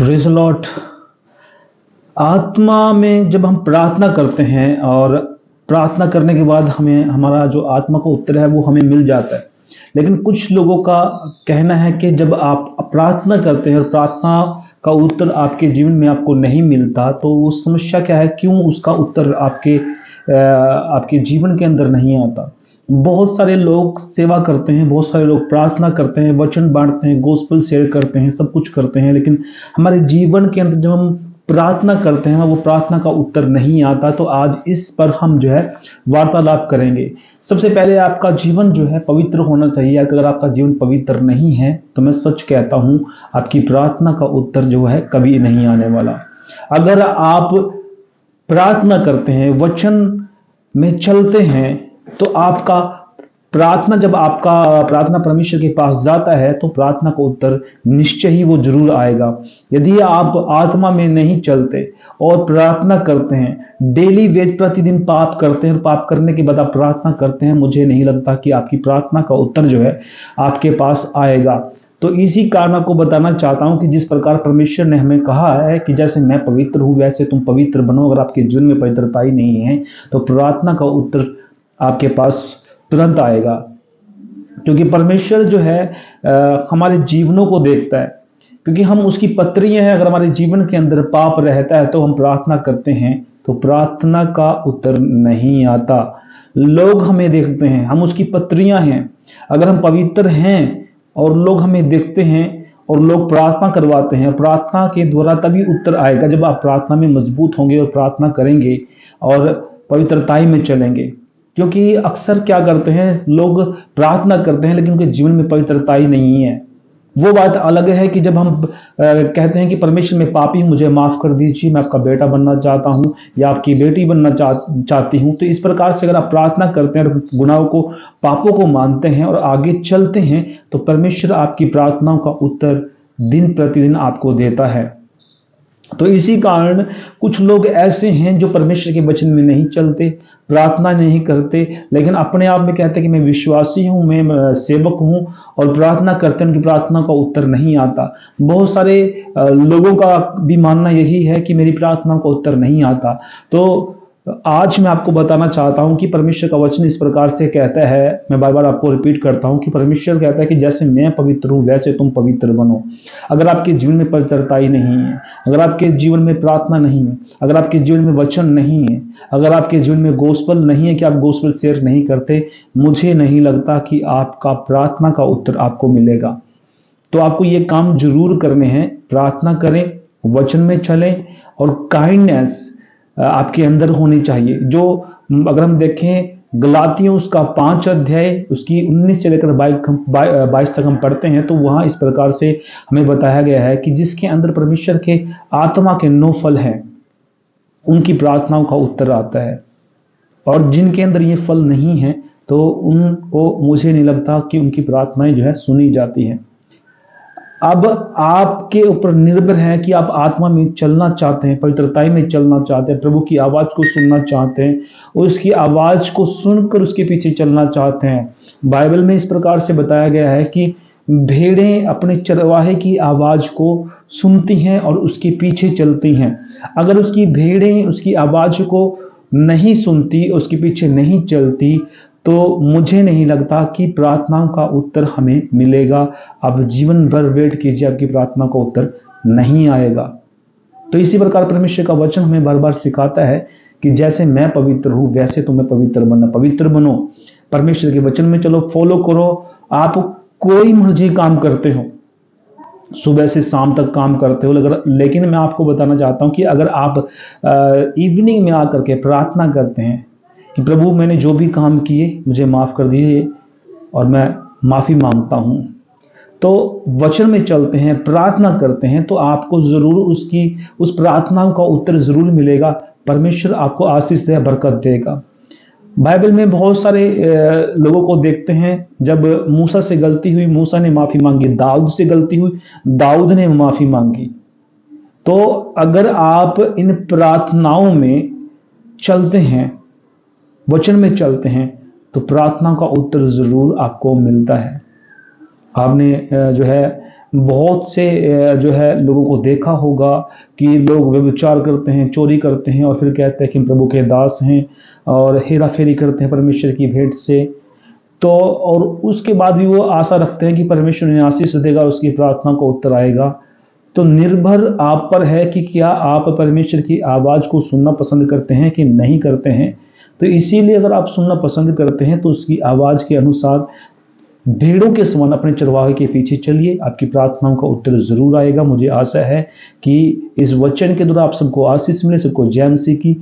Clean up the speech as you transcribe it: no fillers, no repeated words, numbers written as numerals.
Praise the Lord. आत्मा में जब हम प्रार्थना करते हैं और प्रार्थना करने के बाद हमें हमारा जो आत्मा का उत्तर है वो हमें मिल जाता है। लेकिन कुछ लोगों का कहना है कि जब आप प्रार्थना करते हैं और प्रार्थना का उत्तर आपके जीवन में आपको नहीं मिलता, तो वो समस्या क्या है, क्यों उसका उत्तर आपके जीवन के अंदर नहीं आता। बहुत सारे लोग सेवा करते हैं, बहुत सारे लोग प्रार्थना करते हैं, वचन बांटते हैं, गोस्पेल शेयर करते हैं, सब कुछ करते हैं, लेकिन हमारे जीवन के अंदर जब हम प्रार्थना करते हैं वो प्रार्थना का उत्तर नहीं आता। तो आज इस पर हम जो है वार्तालाप करेंगे। सबसे पहले आपका जीवन जो है पवित्र होना चाहिए। अगर आपका जीवन पवित्र नहीं है तो मैं सच कहता हूं, आपकी प्रार्थना का उत्तर जो है कभी नहीं आने वाला। अगर आप प्रार्थना करते हैं, वचन में चलते हैं, तो आपका प्रार्थना, जब आपका प्रार्थना परमेश्वर के पास जाता है तो प्रार्थना का उत्तर निश्चय ही वो जरूर आएगा। यदि आप आत्मा में नहीं चलते और प्रार्थना करते हैं, डेली वेज प्रतिदिन पाप करते हैं और पाप करने के बाद आप प्रार्थना करते हैं, मुझे नहीं लगता कि आपकी प्रार्थना का उत्तर जो है आपके पास आएगा। तो इसी कारण आपको बताना चाहता हूं कि जिस प्रकार परमेश्वर ने हमें कहा है कि जैसे मैं पवित्र हूं वैसे तुम पवित्र बनो। अगर आपके जीवन में पवित्रता ही नहीं है तो प्रार्थना का उत्तर आपके पास तुरंत आएगा, क्योंकि परमेश्वर जो है हमारे जीवनों को देखता है, क्योंकि हम उसकी पत्रियां हैं। अगर हमारे जीवन के अंदर पाप रहता है तो हम प्रार्थना करते हैं तो प्रार्थना का उत्तर नहीं आता। लोग हमें देखते हैं, हम उसकी पत्रियां हैं। अगर हम पवित्र हैं और लोग हमें देखते हैं और लोग प्रार्थना करवाते हैं, प्रार्थना के द्वारा तभी उत्तर आएगा जब आप प्रार्थना में मजबूत होंगे और प्रार्थना करेंगे और पवित्रताई में चलेंगे। क्योंकि अक्सर क्या करते हैं, लोग प्रार्थना करते हैं लेकिन उनके जीवन में पवित्रता ही नहीं है। वो बात अलग है कि जब हम कहते हैं कि परमेश्वर में पापी हूं, मुझे माफ कर दीजिए, मैं आपका बेटा बनना चाहता हूं या आपकी बेटी बनना चाहती हूं। तो इस प्रकार से अगर आप प्रार्थना करते हैं और गुनाहों को, पापों को मानते हैं और आगे चलते हैं, तो परमेश्वर आपकी प्रार्थनाओं का उत्तर दिन प्रतिदिन आपको देता है। तो इसी कारण कुछ लोग ऐसे हैं जो परमेश्वर के वचन में नहीं चलते, प्रार्थना नहीं करते, लेकिन अपने आप में कहते हैं कि मैं विश्वासी हूं, मैं सेवक हूं, और प्रार्थना करते हैं, उनकी प्रार्थना का उत्तर नहीं आता। बहुत सारे लोगों का भी मानना यही है कि मेरी प्रार्थना का उत्तर नहीं आता। तो आज मैं आपको बताना चाहता हूं कि परमेश्वर का वचन इस प्रकार से कहता है, मैं बार बार आपको रिपीट करता हूं कि परमेश्वर कहता है कि जैसे मैं पवित्र हूं वैसे तुम पवित्र बनो। अगर आपके जीवन में पवित्रता ही नहीं है, अगर आपके जीवन में प्रार्थना नहीं है, अगर आपके जीवन में वचन नहीं है, अगर आपके जीवन में गोस्पेल नहीं है कि आप गोस्पेल शेयर नहीं करते, मुझे नहीं लगता कि आपका प्रार्थना का उत्तर आपको मिलेगा। तो आपको ये काम जरूर करने हैं, प्रार्थना करें, वचन में चलें और काइंडनेस आपके अंदर होनी चाहिए। जो अगर हम देखें गलातियों उसका 5 अध्याय उसकी 19 से लेकर 22 तक हम पढ़ते हैं, तो वहां इस प्रकार से हमें बताया गया है कि जिसके अंदर परमेश्वर के आत्मा के 9 फल हैं, उनकी प्रार्थनाओं का उत्तर आता है, और जिनके अंदर ये फल नहीं है तो उनको, मुझे नहीं लगता कि उनकी प्रार्थनाएं जो है सुनी जाती हैं। अब आपके ऊपर निर्भर है कि आप आत्मा में चलना चाहते हैं, पवित्रताई में चलना चाहते हैं, प्रभु की आवाज को सुनना चाहते हैं, उसकी आवाज को सुनकर उसके पीछे चलना चाहते हैं। बाइबल में इस प्रकार से बताया गया है कि भेड़ें अपने चरवाहे की आवाज को सुनती हैं और उसके पीछे चलती हैं। अगर उसकी भेड़ें उसकी आवाज को नहीं सुनती, उसके पीछे नहीं चलती, तो मुझे नहीं लगता कि प्रार्थनाओं का उत्तर हमें मिलेगा। आप जीवन भर वेट कीजिए, आपकी प्रार्थना का उत्तर नहीं आएगा। तो इसी प्रकार परमेश्वर का वचन हमें बार बार सिखाता है कि जैसे मैं पवित्र हूं वैसे तुम्हें पवित्र बनना। पवित्र बनो, परमेश्वर के वचन में चलो, फॉलो करो। आप कोई मर्जी काम करते हो, सुबह से शाम तक काम करते हो, लेकिन मैं आपको बताना चाहता हूं कि अगर आप इवनिंग में आकर के प्रार्थना करते हैं कि प्रभु मैंने जो भी काम किए मुझे माफ कर दीजिए और मैं माफी मांगता हूं, तो वचन में चलते हैं, प्रार्थना करते हैं, तो आपको जरूर उस प्रार्थनाओं का उत्तर जरूर मिलेगा। परमेश्वर आपको आशीष दे, बरकत देगा। बाइबल में बहुत सारे लोगों को देखते हैं, जब मूसा से गलती हुई मूसा ने माफी मांगी, दाऊद से गलती हुई दाऊद ने माफी मांगी। तो अगर आप इन प्रार्थनाओं में चलते हैं, वचन में चलते हैं, तो प्रार्थना का उत्तर जरूर आपको मिलता है। आपने जो है बहुत से जो है लोगों को देखा होगा कि लोग व्यभिचार करते हैं, चोरी करते हैं और फिर कहते हैं कि हम प्रभु के दास हैं, और हेरा फेरी करते हैं परमेश्वर की भेंट से। तो और उसके बाद भी वो आशा रखते हैं कि परमेश्वर उन्हें आशीष देगा, उसकी प्रार्थना को उत्तर आएगा। तो निर्भर आप पर है कि क्या आप परमेश्वर की आवाज़ को सुनना पसंद करते हैं कि नहीं करते हैं। तो इसीलिए अगर आप सुनना पसंद करते हैं तो उसकी आवाज़ के अनुसार भेड़ों के समान अपने चरवाहे के पीछे चलिए, आपकी प्रार्थनाओं का उत्तर ज़रूर आएगा। मुझे आशा है कि इस वचन के द्वारा आप सबको आशीष मिले, सबको जय मसीह की।